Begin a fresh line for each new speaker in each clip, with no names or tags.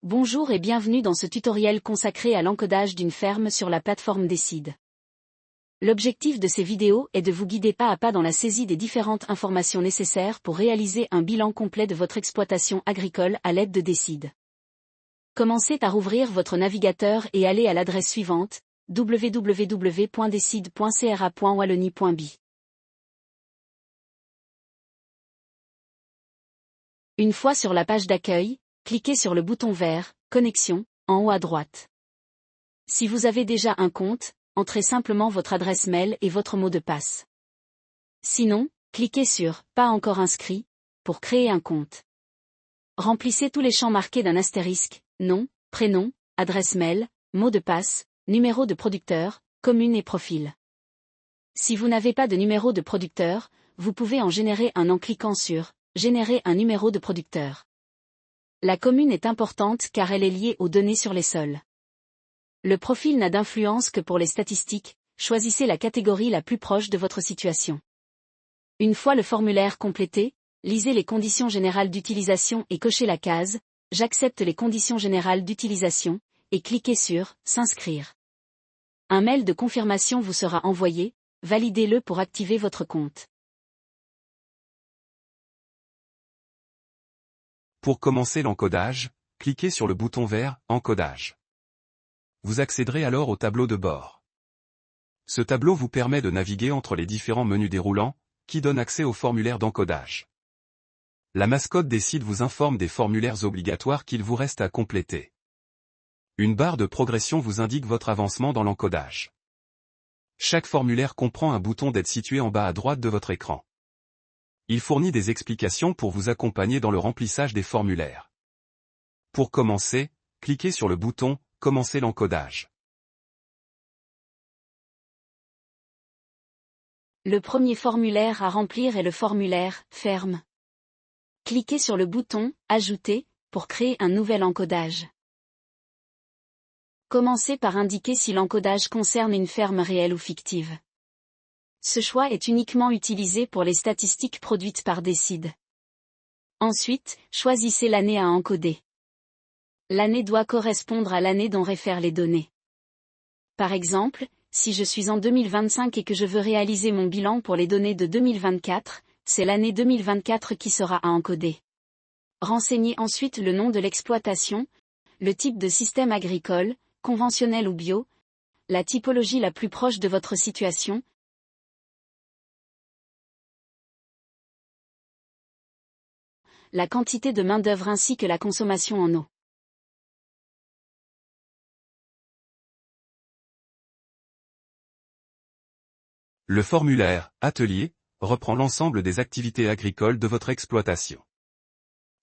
Bonjour et bienvenue dans ce tutoriel consacré à l'encodage d'une ferme sur la plateforme Décide. L'objectif de ces vidéos est de vous guider pas à pas dans la saisie des différentes informations nécessaires pour réaliser un bilan complet de votre exploitation agricole à l'aide de Décide. Commencez par ouvrir votre navigateur et allez à l'adresse suivante, www.decide.cra.wallonie.bi. Une fois sur la page d'accueil, cliquez sur le bouton vert « Connexion » en haut à droite. Si vous avez déjà un compte, entrez simplement votre adresse mail et votre mot de passe. Sinon, cliquez sur « Pas encore inscrit » pour créer un compte. Remplissez tous les champs marqués d'un astérisque, nom, prénom, adresse mail, mot de passe, numéro de producteur, commune et profil. Si vous n'avez pas de numéro de producteur, vous pouvez en générer un en cliquant sur « Générer un numéro de producteur ». La commune est importante car elle est liée aux données sur les sols. Le profil n'a d'influence que pour les statistiques, choisissez la catégorie la plus proche de votre situation. Une fois le formulaire complété, lisez les conditions générales d'utilisation et cochez la case « J'accepte les conditions générales d'utilisation » et cliquez sur « S'inscrire ». Un mail de confirmation vous sera envoyé, validez-le pour activer votre compte.
Pour commencer l'encodage, cliquez sur le bouton vert « Encodage ». Vous accéderez alors au tableau de bord. Ce tableau vous permet de naviguer entre les différents menus déroulants, qui donnent accès au formulaire d'encodage. La mascotte Décide vous informe des formulaires obligatoires qu'il vous reste à compléter. Une barre de progression vous indique votre avancement dans l'encodage. Chaque formulaire comprend un bouton d'aide situé en bas à droite de votre écran. Il fournit des explications pour vous accompagner dans le remplissage des formulaires. Pour commencer, cliquez sur le bouton « Commencer l'encodage ».
Le premier formulaire à remplir est le formulaire « Ferme ». Cliquez sur le bouton « Ajouter » pour créer un nouvel encodage. Commencez par indiquer si l'encodage concerne une ferme réelle ou fictive. Ce choix est uniquement utilisé pour les statistiques produites par Décide. Ensuite, choisissez l'année à encoder. L'année doit correspondre à l'année dont réfèrent les données. Par exemple, si je suis en 2025 et que je veux réaliser mon bilan pour les données de 2024, c'est l'année 2024 qui sera à encoder. Renseignez ensuite le nom de l'exploitation, le type de système agricole, conventionnel ou bio, la typologie la plus proche de votre situation, la quantité de main-d'œuvre ainsi que la consommation en eau.
Le formulaire « Atelier » reprend l'ensemble des activités agricoles de votre exploitation.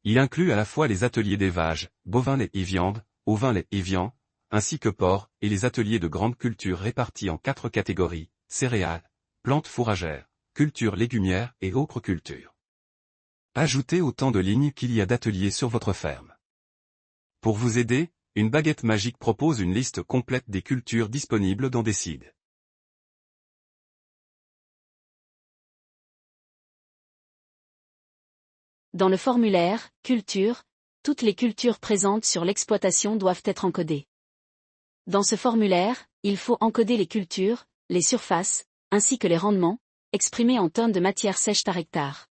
Il inclut à la fois les ateliers d'élevage, bovin lait et viande, ovin lait et viande, ainsi que porc, et les ateliers de grandes cultures répartis en 4 catégories, céréales, plantes fourragères, cultures légumières et autres cultures. Ajoutez autant de lignes qu'il y a d'ateliers sur votre ferme. Pour vous aider, une baguette magique propose une liste complète des cultures disponibles dans Décide.
Dans le formulaire « Culture », toutes les cultures présentes sur l'exploitation doivent être encodées. Dans ce formulaire, il faut encoder les cultures, les surfaces, ainsi que les rendements, exprimés en tonnes de matière sèche par hectare.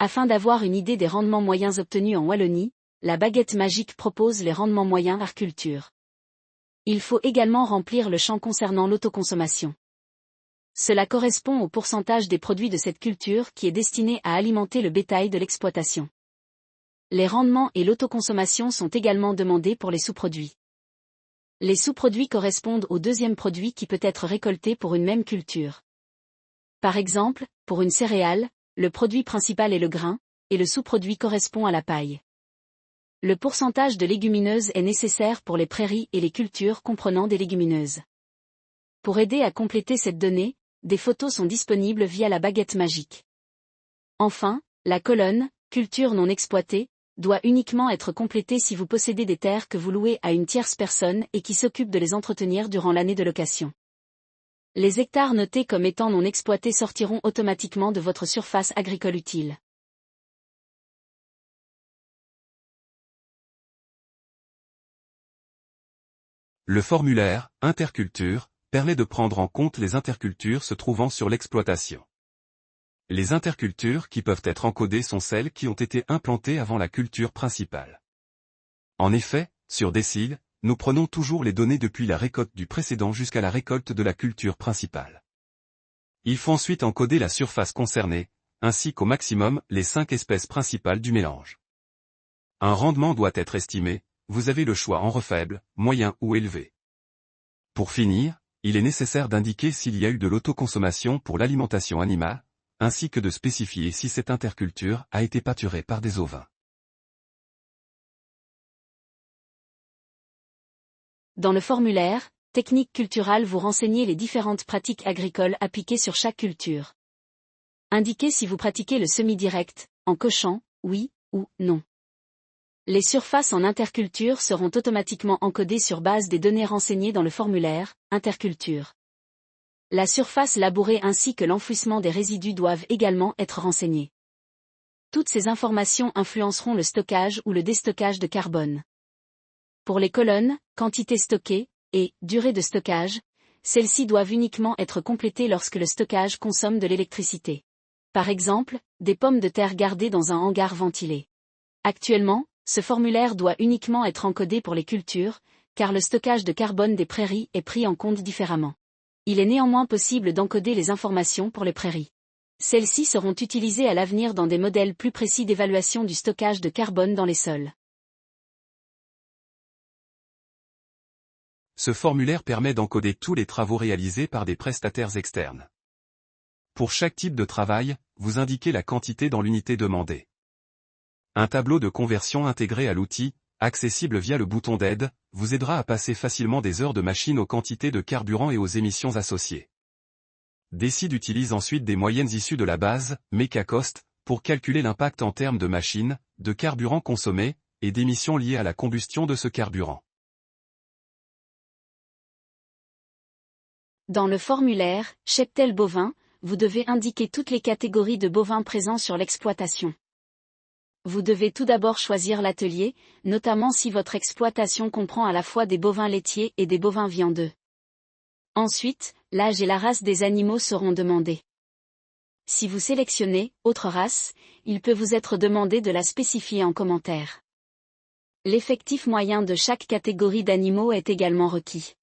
Afin d'avoir une idée des rendements moyens obtenus en Wallonie, la baguette magique propose les rendements moyens par culture. Il faut également remplir le champ concernant l'autoconsommation. Cela correspond au pourcentage des produits de cette culture qui est destiné à alimenter le bétail de l'exploitation. Les rendements et l'autoconsommation sont également demandés pour les sous-produits. Les sous-produits correspondent au deuxième produit qui peut être récolté pour une même culture. Par exemple, pour une céréale, le produit principal est le grain, et le sous-produit correspond à la paille. Le pourcentage de légumineuses est nécessaire pour les prairies et les cultures comprenant des légumineuses. Pour aider à compléter cette donnée, des photos sont disponibles via la baguette magique. Enfin, la colonne « Culture non exploitée » doit uniquement être complétée si vous possédez des terres que vous louez à une tierce personne et qui s'occupe de les entretenir durant l'année de location. Les hectares notés comme étant non exploités sortiront automatiquement de votre surface agricole utile.
Le formulaire « Interculture » permet de prendre en compte les intercultures se trouvant sur l'exploitation. Les intercultures qui peuvent être encodées sont celles qui ont été implantées avant la culture principale. En effet, sur Decile, nous prenons toujours les données depuis la récolte du précédent jusqu'à la récolte de la culture principale. Il faut ensuite encoder la surface concernée, ainsi qu'au maximum les 5 espèces principales du mélange. Un rendement doit être estimé, vous avez le choix en faible, moyen ou élevé. Pour finir, il est nécessaire d'indiquer s'il y a eu de l'autoconsommation pour l'alimentation animale, ainsi que de spécifier si cette interculture a été pâturée par des ovins.
Dans le formulaire, Technique culturale vous renseignez les différentes pratiques agricoles appliquées sur chaque culture. Indiquez si vous pratiquez le semi-direct, en cochant, oui ou non. Les surfaces en interculture seront automatiquement encodées sur base des données renseignées dans le formulaire « Interculture ». La surface labourée ainsi que l'enfouissement des résidus doivent également être renseignés. Toutes ces informations influenceront le stockage ou le déstockage de carbone. Pour les colonnes, quantité stockée, et durée de stockage, celles-ci doivent uniquement être complétées lorsque le stockage consomme de l'électricité. Par exemple, des pommes de terre gardées dans un hangar ventilé. Actuellement, ce formulaire doit uniquement être encodé pour les cultures, car le stockage de carbone des prairies est pris en compte différemment. Il est néanmoins possible d'encoder les informations pour les prairies. Celles-ci seront utilisées à l'avenir dans des modèles plus précis d'évaluation du stockage de carbone dans les sols.
Ce formulaire permet d'encoder tous les travaux réalisés par des prestataires externes. Pour chaque type de travail, vous indiquez la quantité dans l'unité demandée. Un tableau de conversion intégré à l'outil, accessible via le bouton d'aide, vous aidera à passer facilement des heures de machine aux quantités de carburant et aux émissions associées. Decide utilise ensuite des moyennes issues de la base, MecaCost, pour calculer l'impact en termes de machine, de carburant consommé, et d'émissions liées à la combustion de ce carburant.
Dans le formulaire « Cheptel bovin », vous devez indiquer toutes les catégories de bovins présents sur l'exploitation. Vous devez tout d'abord choisir l'atelier, notamment si votre exploitation comprend à la fois des bovins laitiers et des bovins viandeux. Ensuite, l'âge et la race des animaux seront demandés. Si vous sélectionnez « Autre race », il peut vous être demandé de la spécifier en commentaire. L'effectif moyen de chaque catégorie d'animaux est également requis.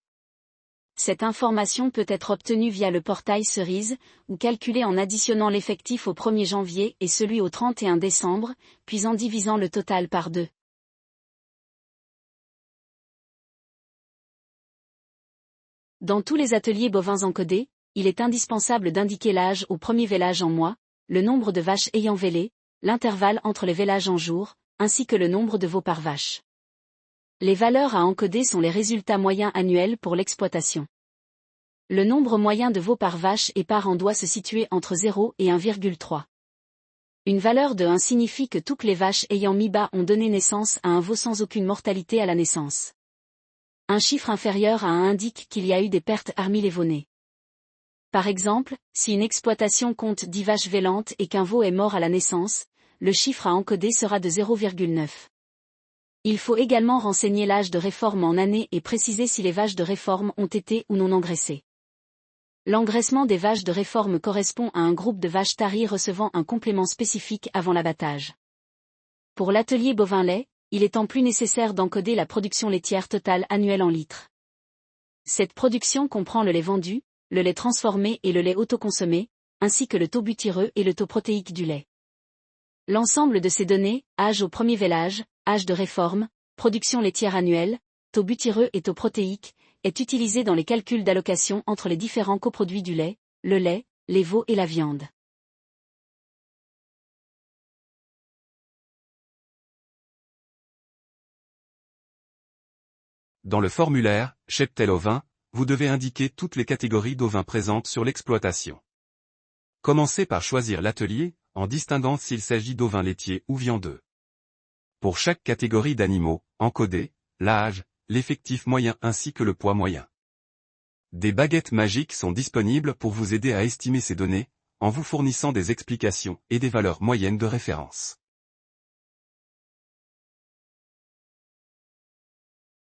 Cette information peut être obtenue via le portail Cerise, ou calculée en additionnant l'effectif au 1er janvier et celui au 31 décembre, puis en divisant le total par 2. Dans tous les ateliers bovins encodés, il est indispensable d'indiquer l'âge au premier vélage en mois, le nombre de vaches ayant vélé, l'intervalle entre les vélages en jours, ainsi que le nombre de veaux par vache. Les valeurs à encoder sont les résultats moyens annuels pour l'exploitation. Le nombre moyen de veaux par vache et par an doit se situer entre 0 et 1,3. Une valeur de 1 signifie que toutes les vaches ayant mis bas ont donné naissance à un veau sans aucune mortalité à la naissance. Un chiffre inférieur à 1 indique qu'il y a eu des pertes parmi les veaux-nés. Par exemple, si une exploitation compte 10 vaches vélantes et qu'un veau est mort à la naissance, le chiffre à encoder sera de 0,9. Il faut également renseigner l'âge de réforme en année et préciser si les vaches de réforme ont été ou non engraissées. L'engraissement des vaches de réforme correspond à un groupe de vaches taries recevant un complément spécifique avant l'abattage. Pour l'atelier bovin-lait, il est en plus nécessaire d'encoder la production laitière totale annuelle en litres. Cette production comprend le lait vendu, le lait transformé et le lait autoconsommé, ainsi que le taux butyreux et le taux protéique du lait. L'ensemble de ces données, âge au premier vélage, âge de réforme, production laitière annuelle, taux butyreux et taux protéique, est utilisé dans les calculs d'allocation entre les différents coproduits du lait, le lait, les veaux et la viande.
Dans le formulaire « Cheptel ovin », vous devez indiquer toutes les catégories d'ovins présentes sur l'exploitation. Commencez par choisir l'atelier, en distinguant s'il s'agit d'ovins laitiers ou viandeux. Pour chaque catégorie d'animaux, encodez l'âge, l'effectif moyen ainsi que le poids moyen. Des baguettes magiques sont disponibles pour vous aider à estimer ces données, en vous fournissant des explications et des valeurs moyennes de référence.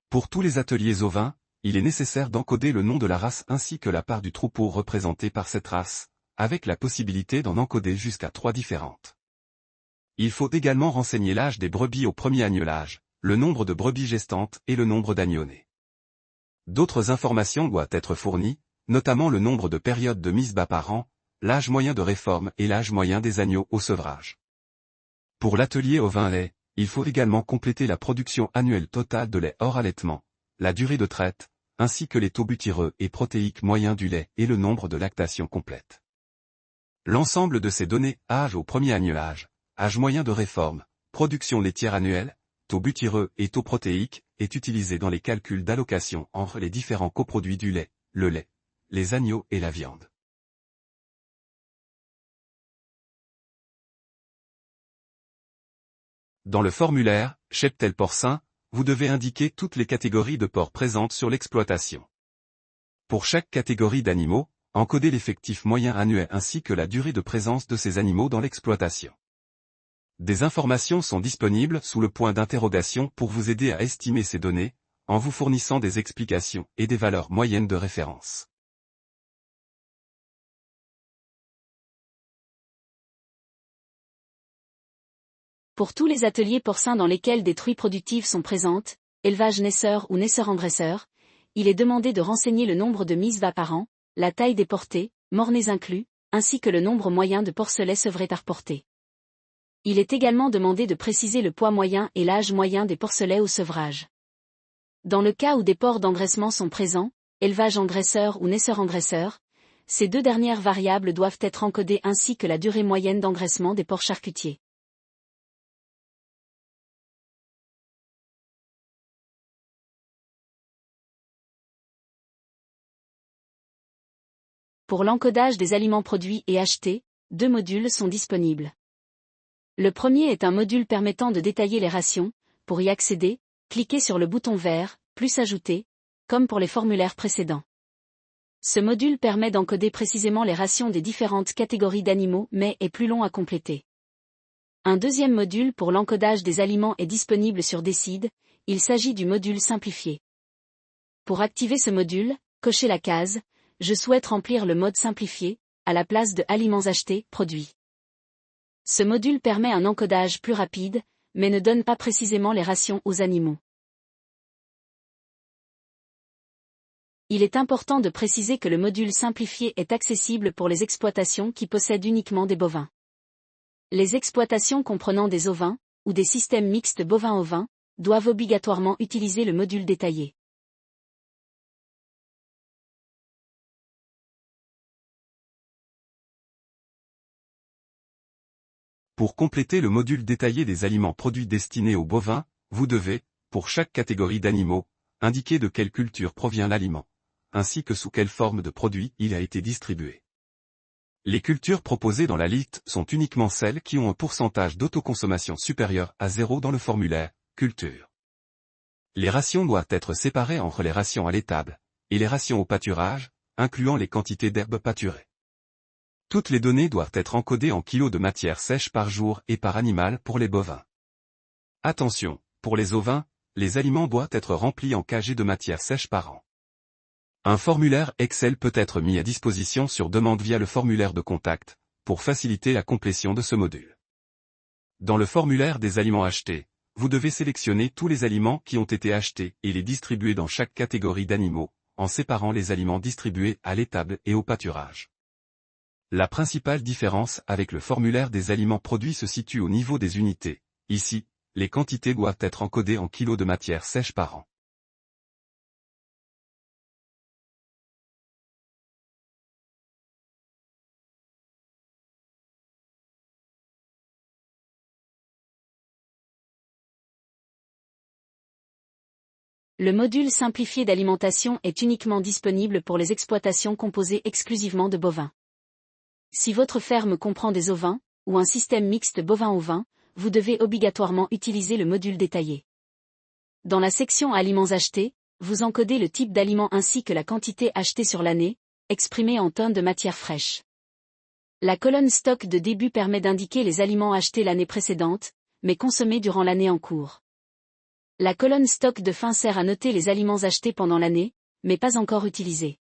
Pour tous les ateliers ovins, il est nécessaire d'encoder le nom de la race ainsi que la part du troupeau représentée par cette race, avec la possibilité d'en encoder jusqu'à 3 différentes. Il faut également renseigner l'âge des brebis au premier agnelage, le nombre de brebis gestantes et le nombre d'agneaux nés. D'autres informations doivent être fournies, notamment le nombre de périodes de mise bas par an, l'âge moyen de réforme et l'âge moyen des agneaux au sevrage. Pour l'atelier ovin-lait, il faut également compléter la production annuelle totale de lait hors allaitement, la durée de traite, ainsi que les taux butyreux et protéiques moyens du lait et le nombre de lactations complètes. L'ensemble de ces données, âge au premier agnelage, âge moyen de réforme, production laitière annuelle, taux butyreux et taux protéiques, est utilisé dans les calculs d'allocation entre les différents coproduits du lait, le lait, les agneaux et la viande. Dans le formulaire « Cheptel porcin », vous devez indiquer toutes les catégories de porcs présentes sur l'exploitation. Pour chaque catégorie d'animaux, encodez l'effectif moyen annuel ainsi que la durée de présence de ces animaux dans l'exploitation. Des informations sont disponibles sous le point d'interrogation pour vous aider à estimer ces données, en vous fournissant des explications et des valeurs moyennes de référence.
Pour tous les ateliers porcins dans lesquels des truies productives sont présentes, élevage naisseur ou naisseur-engraisseur, il est demandé de renseigner le nombre de mises bas par an, la taille des portées, morts-nés inclus, ainsi que le nombre moyen de porcelets sevrés par portée. Il est également demandé de préciser le poids moyen et l'âge moyen des porcelets au sevrage. Dans le cas où des porcs d'engraissement sont présents, élevage engraisseur ou naisseur-engraisseur, ces deux dernières variables doivent être encodées ainsi que la durée moyenne d'engraissement des porcs charcutiers. Pour l'encodage des aliments produits et achetés, 2 modules sont disponibles. Le premier est un module permettant de détailler les rations. Pour y accéder, cliquez sur le bouton vert, plus ajouter, comme pour les formulaires précédents. Ce module permet d'encoder précisément les rations des différentes catégories d'animaux mais est plus long à compléter. Un deuxième module pour l'encodage des aliments est disponible sur Décide, il s'agit du module simplifié. Pour activer ce module, cochez la case « Je souhaite remplir le mode simplifié » à la place de « Aliments achetés, produits ». Ce module permet un encodage plus rapide, mais ne donne pas précisément les rations aux animaux. Il est important de préciser que le module simplifié est accessible pour les exploitations qui possèdent uniquement des bovins. Les exploitations comprenant des ovins, ou des systèmes mixtes bovins-ovins, doivent obligatoirement utiliser le module détaillé.
Pour compléter le module détaillé des aliments produits destinés aux bovins, vous devez, pour chaque catégorie d'animaux, indiquer de quelle culture provient l'aliment, ainsi que sous quelle forme de produit il a été distribué. Les cultures proposées dans la liste sont uniquement celles qui ont un pourcentage d'autoconsommation supérieur à 0 dans le formulaire « Culture ». Les rations doivent être séparées entre les rations allaitables et les rations au pâturage, incluant les quantités d'herbes pâturées. Toutes les données doivent être encodées en kilos de matière sèche par jour et par animal pour les bovins. Attention, pour les ovins, les aliments doivent être remplis en kg de matière sèche par an. Un formulaire Excel peut être mis à disposition sur demande via le formulaire de contact, pour faciliter la complétion de ce module. Dans le formulaire des aliments achetés, vous devez sélectionner tous les aliments qui ont été achetés et les distribuer dans chaque catégorie d'animaux, en séparant les aliments distribués à l'étable et au pâturage. La principale différence avec le formulaire des aliments produits se situe au niveau des unités. Ici, les quantités doivent être encodées en kilos de matière sèche par an.
Le module simplifié d'alimentation est uniquement disponible pour les exploitations composées exclusivement de bovins. Si votre ferme comprend des ovins, ou un système mixte bovin-ovin, vous devez obligatoirement utiliser le module détaillé. Dans la section Aliments achetés, vous encodez le type d'aliment ainsi que la quantité achetée sur l'année, exprimée en tonnes de matière fraîche. La colonne stock de début permet d'indiquer les aliments achetés l'année précédente, mais consommés durant l'année en cours. La colonne stock de fin sert à noter les aliments achetés pendant l'année, mais pas encore utilisés.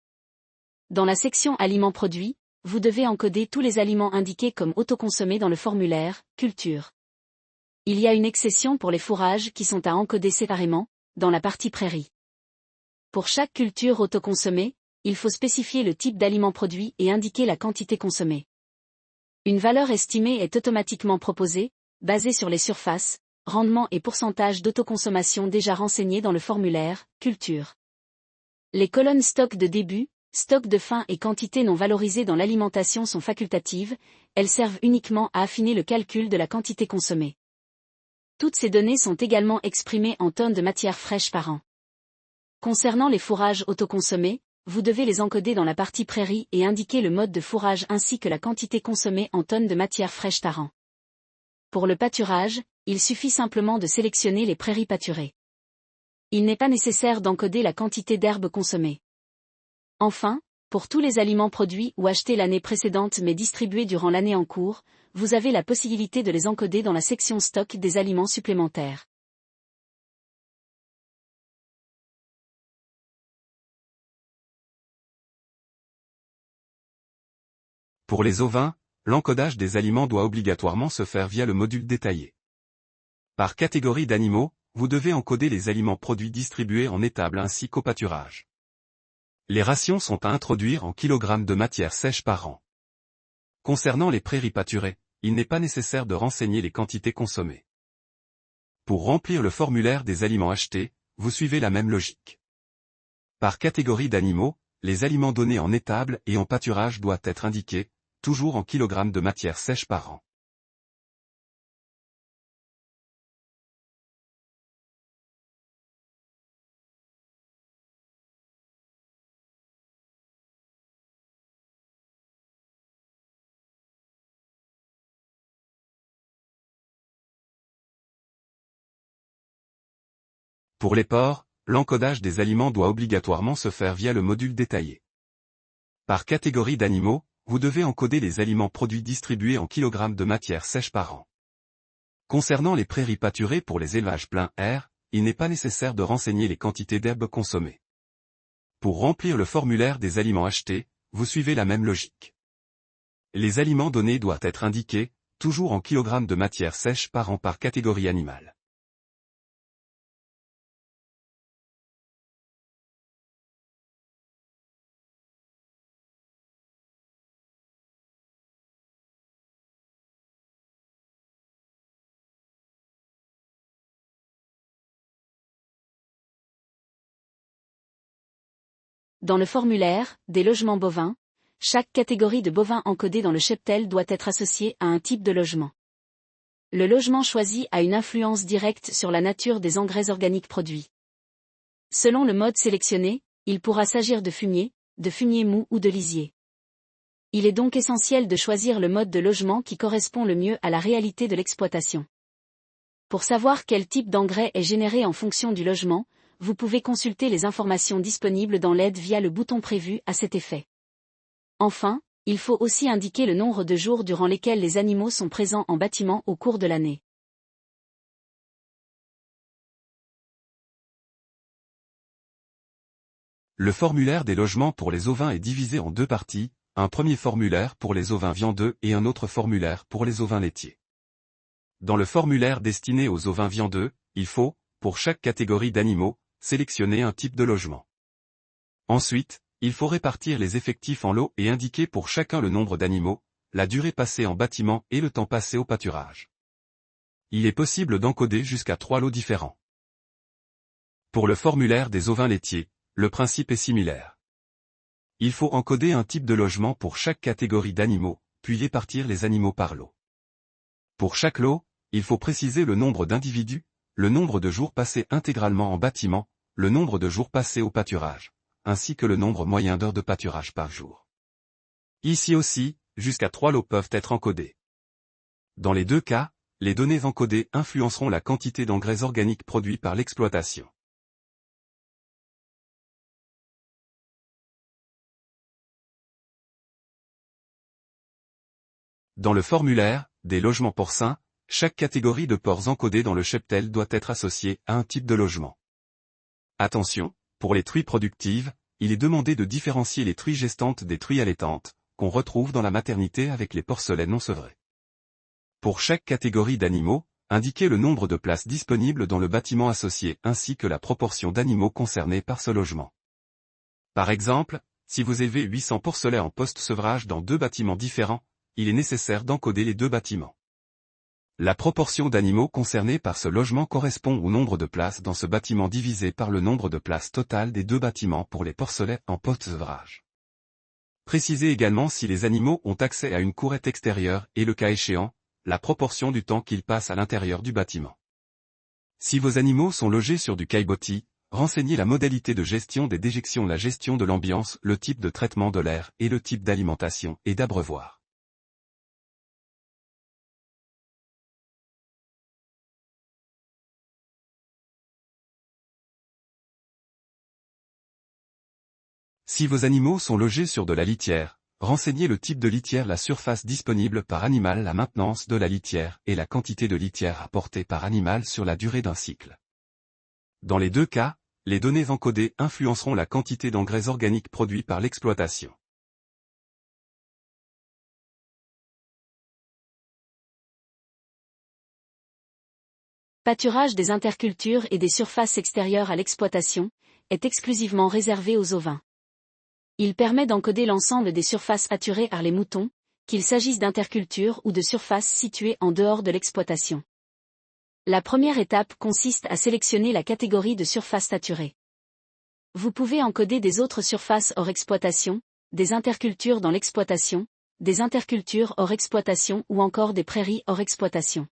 Dans la section Aliments produits, vous devez encoder tous les aliments indiqués comme autoconsommés dans le formulaire « Culture ». Il y a une exception pour les fourrages qui sont à encoder séparément, dans la partie prairie. Pour chaque culture autoconsommée, il faut spécifier le type d'aliment produit et indiquer la quantité consommée. Une valeur estimée est automatiquement proposée, basée sur les surfaces, rendements et pourcentage d'autoconsommation déjà renseignés dans le formulaire « Culture ». Les colonnes stock de début, stock de fin et quantité non valorisée dans l'alimentation sont facultatives, elles servent uniquement à affiner le calcul de la quantité consommée. Toutes ces données sont également exprimées en tonnes de matière fraîche par an. Concernant les fourrages autoconsommés, vous devez les encoder dans la partie prairie et indiquer le mode de fourrage ainsi que la quantité consommée en tonnes de matière fraîche par an. Pour le pâturage, il suffit simplement de sélectionner les prairies pâturées. Il n'est pas nécessaire d'encoder la quantité d'herbe consommée. Enfin, pour tous les aliments produits ou achetés l'année précédente mais distribués durant l'année en cours, vous avez la possibilité de les encoder dans la section stock des aliments supplémentaires.
Pour les ovins, l'encodage des aliments doit obligatoirement se faire via le module détaillé. Par catégorie d'animaux, vous devez encoder les aliments produits distribués en étable ainsi qu'au pâturage. Les rations sont à introduire en kilogrammes de matière sèche par an. Concernant les prairies pâturées, il n'est pas nécessaire de renseigner les quantités consommées. Pour remplir le formulaire des aliments achetés, vous suivez la même logique. Par catégorie d'animaux, les aliments donnés en étable et en pâturage doivent être indiqués, toujours en kilogrammes de matière sèche par an. Pour les porcs, l'encodage des aliments doit obligatoirement se faire via le module détaillé. Par catégorie d'animaux, vous devez encoder les aliments produits distribués en kilogrammes de matière sèche par an. Concernant les prairies pâturées pour les élevages plein air, il n'est pas nécessaire de renseigner les quantités d'herbe consommées. Pour remplir le formulaire des aliments achetés, vous suivez la même logique. Les aliments donnés doivent être indiqués, toujours en kilogrammes de matière sèche par an par catégorie animale.
Dans le formulaire, des logements bovins, chaque catégorie de bovins encodée dans le cheptel doit être associée à un type de logement. Le logement choisi a une influence directe sur la nature des engrais organiques produits. Selon le mode sélectionné, il pourra s'agir de fumier mou ou de lisier. Il est donc essentiel de choisir le mode de logement qui correspond le mieux à la réalité de l'exploitation. Pour savoir quel type d'engrais est généré en fonction du logement, vous pouvez consulter les informations disponibles dans l'aide via le bouton prévu à cet effet. Enfin, il faut aussi indiquer le nombre de jours durant lesquels les animaux sont présents en bâtiment au cours de l'année.
Le formulaire des logements pour les ovins est divisé en deux parties, un premier formulaire pour les ovins viandeux et un autre formulaire pour les ovins laitiers. Dans le formulaire destiné aux ovins viandeux, il faut, pour chaque catégorie d'animaux, sélectionner un type de logement. Ensuite, il faut répartir les effectifs en lots et indiquer pour chacun le nombre d'animaux, la durée passée en bâtiment et le temps passé au pâturage. Il est possible d'encoder jusqu'à 3 lots différents. Pour le formulaire des ovins laitiers, le principe est similaire. Il faut encoder un type de logement pour chaque catégorie d'animaux, puis répartir les animaux par lot. Pour chaque lot, il faut préciser le nombre d'individus, le nombre de jours passés intégralement en bâtiment, le nombre de jours passés au pâturage, ainsi que le nombre moyen d'heures de pâturage par jour. Ici aussi, jusqu'à 3 lots peuvent être encodés. Dans les deux cas, les données encodées influenceront la quantité d'engrais organiques produits par l'exploitation. Dans le formulaire, des logements porcins, chaque catégorie de porcs encodés dans le cheptel doit être associée à un type de logement. Attention, pour les truies productives, il est demandé de différencier les truies gestantes des truies allaitantes, qu'on retrouve dans la maternité avec les porcelets non sevrés. Pour chaque catégorie d'animaux, indiquez le nombre de places disponibles dans le bâtiment associé ainsi que la proportion d'animaux concernés par ce logement. Par exemple, si vous élevez 800 porcelets en post-sevrage dans 2 bâtiments différents, il est nécessaire d'encoder les 2 bâtiments. La proportion d'animaux concernés par ce logement correspond au nombre de places dans ce bâtiment divisé par le nombre de places totales des 2 bâtiments pour les porcelets en post-sevrage. Précisez également si les animaux ont accès à une courette extérieure et le cas échéant, la proportion du temps qu'ils passent à l'intérieur du bâtiment. Si vos animaux sont logés sur du caillebotis, renseignez la modalité de gestion des déjections, la gestion de l'ambiance, le type de traitement de l'air et le type d'alimentation et d'abreuvoir. Si vos animaux sont logés sur de la litière, renseignez le type de litière, la surface disponible par animal, la maintenance de la litière et la quantité de litière apportée par animal sur la durée d'un cycle. Dans les 2 cas, les données encodées influenceront la quantité d'engrais organiques produits par l'exploitation.
Pâturage des intercultures et des surfaces extérieures à l'exploitation est exclusivement réservé aux ovins. Il permet d'encoder l'ensemble des surfaces pâturées par les moutons, qu'il s'agisse d'intercultures ou de surfaces situées en dehors de l'exploitation. La première étape consiste à sélectionner la catégorie de surfaces pâturées. Vous pouvez encoder des autres surfaces hors exploitation, des intercultures dans l'exploitation, des intercultures hors exploitation ou encore des prairies hors exploitation.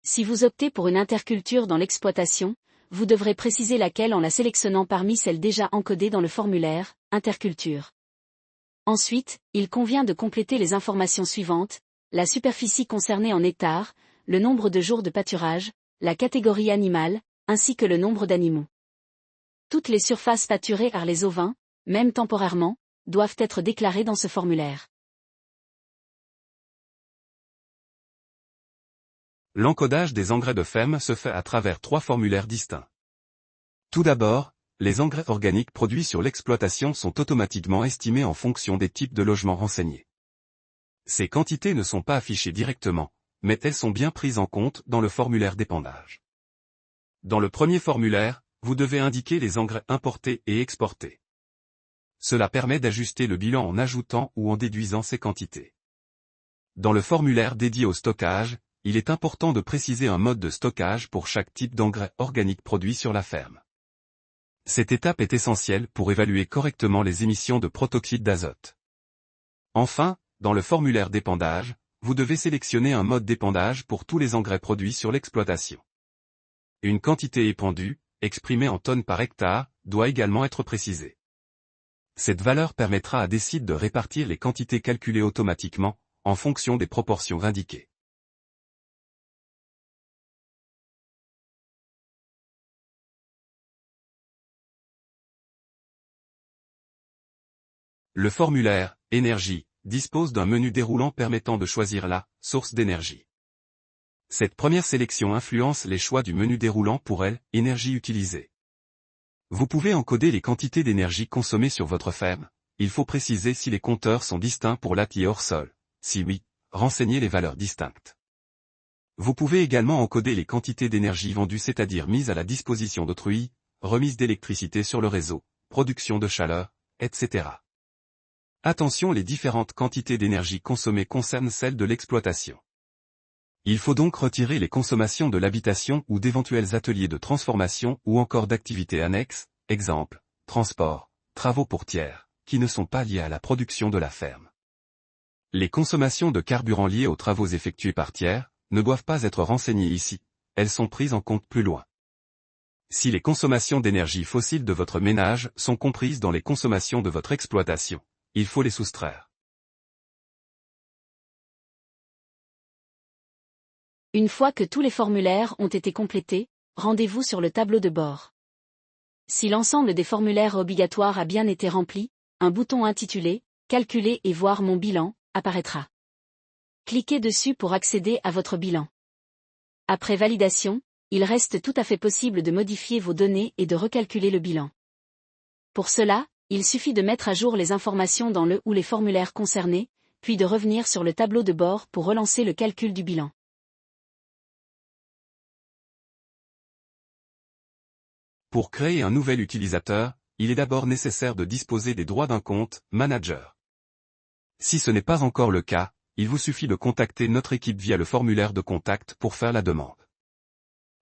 Si vous optez pour une interculture dans l'exploitation, vous devrez préciser laquelle en la sélectionnant parmi celles déjà encodées dans le formulaire « Interculture ». Ensuite, il convient de compléter les informations suivantes, la superficie concernée en hectares, le nombre de jours de pâturage, la catégorie animale, ainsi que le nombre d'animaux. Toutes les surfaces pâturées par les ovins, même temporairement, doivent être déclarées dans ce formulaire.
L'encodage des engrais de FEM se fait à travers 3 formulaires distincts. Tout d'abord, les engrais organiques produits sur l'exploitation sont automatiquement estimés en fonction des types de logements renseignés. Ces quantités ne sont pas affichées directement, mais elles sont bien prises en compte dans le formulaire d'épandage. Dans le premier formulaire, vous devez indiquer les engrais importés et exportés. Cela permet d'ajuster le bilan en ajoutant ou en déduisant ces quantités. Dans le formulaire dédié au stockage, il est important de préciser un mode de stockage pour chaque type d'engrais organique produit sur la ferme. Cette étape est essentielle pour évaluer correctement les émissions de protoxyde d'azote. Enfin, dans le formulaire d'épandage, vous devez sélectionner un mode d'épandage pour tous les engrais produits sur l'exploitation. Une quantité épandue, exprimée en tonnes par hectare, doit également être précisée. Cette valeur permettra à Décide de répartir les quantités calculées automatiquement, en fonction des proportions indiquées. Le formulaire « Énergie » dispose d'un menu déroulant permettant de choisir la « source d'énergie ». Cette première sélection influence les choix du menu déroulant pour elle, énergie utilisée. Vous pouvez encoder les quantités d'énergie consommées sur votre ferme, il faut préciser si les compteurs sont distincts pour l'atelier hors sol. Si oui, renseignez les valeurs distinctes. Vous pouvez également encoder les quantités d'énergie vendues, c'est-à-dire mises à la disposition d'autrui, remise d'électricité sur le réseau, production de chaleur, etc. Attention, les différentes quantités d'énergie consommées concernent celles de l'exploitation. Il faut donc retirer les consommations de l'habitation ou d'éventuels ateliers de transformation ou encore d'activités annexes, exemple, transport, travaux pour tiers, qui ne sont pas liés à la production de la ferme. Les consommations de carburant liées aux travaux effectués par tiers ne doivent pas être renseignées ici, elles sont prises en compte plus loin. Si les consommations d'énergie fossile de votre ménage sont comprises dans les consommations de votre exploitation, il faut les soustraire.
Une fois que tous les formulaires ont été complétés, rendez-vous sur le tableau de bord. Si l'ensemble des formulaires obligatoires a bien été rempli, un bouton intitulé « Calculer et voir mon bilan » apparaîtra. Cliquez dessus pour accéder à votre bilan. Après validation, il reste tout à fait possible de modifier vos données et de recalculer le bilan. Pour cela, il suffit de mettre à jour les informations dans le ou les formulaires concernés, puis de revenir sur le tableau de bord pour relancer le calcul du bilan.
Pour créer un nouvel utilisateur, il est d'abord nécessaire de disposer des droits d'un compte manager. Si ce n'est pas encore le cas, il vous suffit de contacter notre équipe via le formulaire de contact pour faire la demande.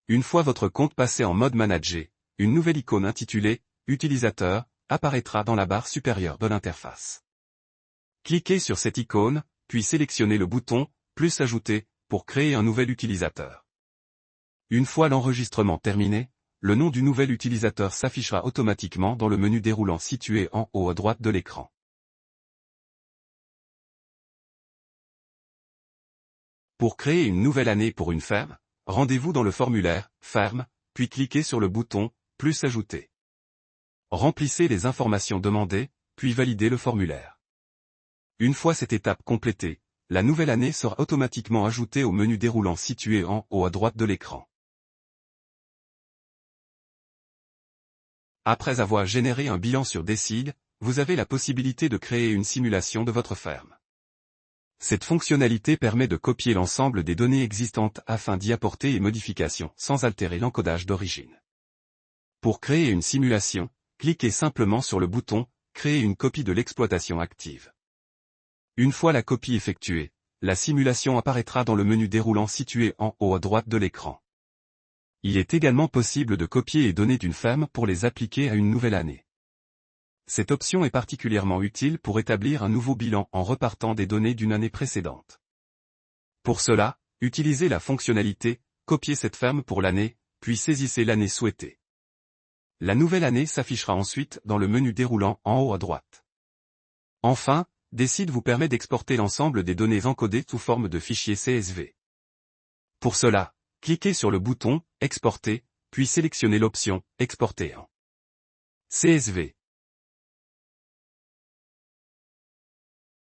Une fois votre compte passé en mode manager, une nouvelle icône intitulée « Utilisateur » apparaîtra dans la barre supérieure de l'interface. Cliquez sur cette icône, puis sélectionnez le bouton « Plus ajouter » pour créer un nouvel utilisateur. Une fois l'enregistrement terminé, le nom du nouvel utilisateur s'affichera automatiquement dans le menu déroulant situé en haut à droite de l'écran. Pour créer une nouvelle année pour une ferme, rendez-vous dans le formulaire « Ferme », puis cliquez sur le bouton « Plus ajouter ». Remplissez les informations demandées, puis validez le formulaire. Une fois cette étape complétée, la nouvelle année sera automatiquement ajoutée au menu déroulant situé en haut à droite de l'écran. Après avoir généré un bilan sur Décide, vous avez la possibilité de créer une simulation de votre ferme. Cette fonctionnalité permet de copier l'ensemble des données existantes afin d'y apporter des modifications sans altérer l'encodage d'origine. Pour créer une simulation, cliquez simplement sur le bouton « Créer une copie de l'exploitation active ». Une fois la copie effectuée, la simulation apparaîtra dans le menu déroulant situé en haut à droite de l'écran. Il est également possible de copier les données d'une ferme pour les appliquer à une nouvelle année. Cette option est particulièrement utile pour établir un nouveau bilan en repartant des données d'une année précédente. Pour cela, utilisez la fonctionnalité « Copier cette ferme pour l'année », puis saisissez l'année souhaitée. La nouvelle année s'affichera ensuite dans le menu déroulant en haut à droite. Enfin, Décide vous permet d'exporter l'ensemble des données encodées sous forme de fichier CSV. Pour cela, cliquez sur le bouton « Exporter », puis sélectionnez l'option « Exporter en CSV ».